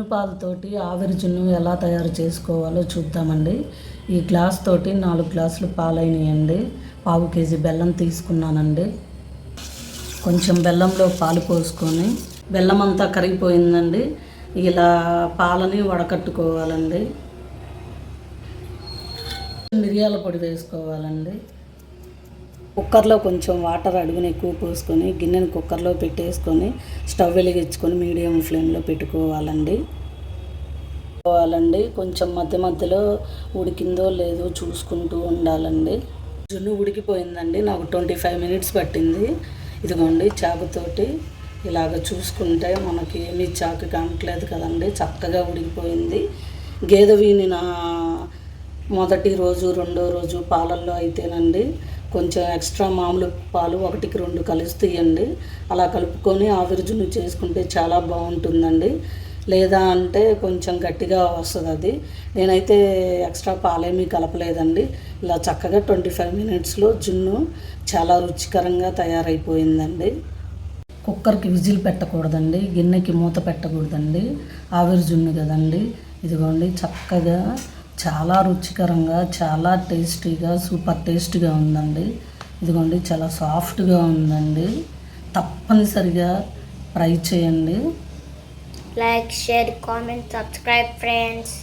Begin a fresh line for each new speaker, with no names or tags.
జున్ను పాలతోటి ఆవిరి జున్ను ఎలా తయారు చేసుకోవాలో చూద్దామండి. ఈ గ్లాస్ తోటి 4 గ్లాసులు పాలైనాయండి. పావు కేజీ బెల్లం తీసుకున్నానండి. కొంచెం బెల్లంలో పాలు పోసుకొని, బెల్లం అంతా కరిగిపోయిందండి. ఇలా పాలని వడకట్టుకోవాలండి. మిరియాల పొడి వేసుకోవాలండి. కుక్కర్లో కొంచెం వాటర్ అడుగున ఎక్కువ పోసుకొని గిన్నెని కుక్కర్లో పెట్టేసుకొని స్టవ్ వెలిగించుకొని మీడియం ఫ్లేమ్లో పెట్టుకోవాలండి. కొంచెం మధ్య మధ్యలో ఉడికిందో లేదో చూసుకుంటూ ఉండాలండి. జున్ను ఉడికిపోయిందండి. నాకు 25 మినిట్స్ పట్టింది. ఇదిగోండి, చాకుతోటి ఇలాగ చూసుకుంటే మనకి ఏమీ చాకు కానట్లేదు కదండి. చక్కగా ఉడికిపోయింది. గేదె వీనిన మొదటి రోజు రెండో రోజు పాలల్లో అయితేనండి కొంచెం ఎక్స్ట్రా మామూలు పాలు 1కి 2 కలుస్తాయండి. అలా కలుపుకొని ఆవిరి జున్ను చేసుకుంటే చాలా బాగుంటుందండి. లేదా అంటే కొంచెం గట్టిగా వస్తుంది అది. నేనైతే ఎక్స్ట్రా పాలేమీ కలపలేదండి. ఇలా చక్కగా 25 మినిట్స్లో జున్ను చాలా రుచికరంగా తయారైపోయిందండి. కుక్కర్కి విజిల్ పెట్టకూడదండి, గిన్నెకి మూత పెట్టకూడదండి. ఆవిరి జున్ను కదండి. ఇదిగోండి, చక్కగా చాలా రుచికరంగా, చాలా టేస్టీగా, సూపర్ టేస్ట్గా ఉందండి. ఇదిగోండి, చాలా సాఫ్ట్గా ఉందండి. తప్పనిసరిగా ట్రై చేయండి.
Like, share, comment, subscribe friends.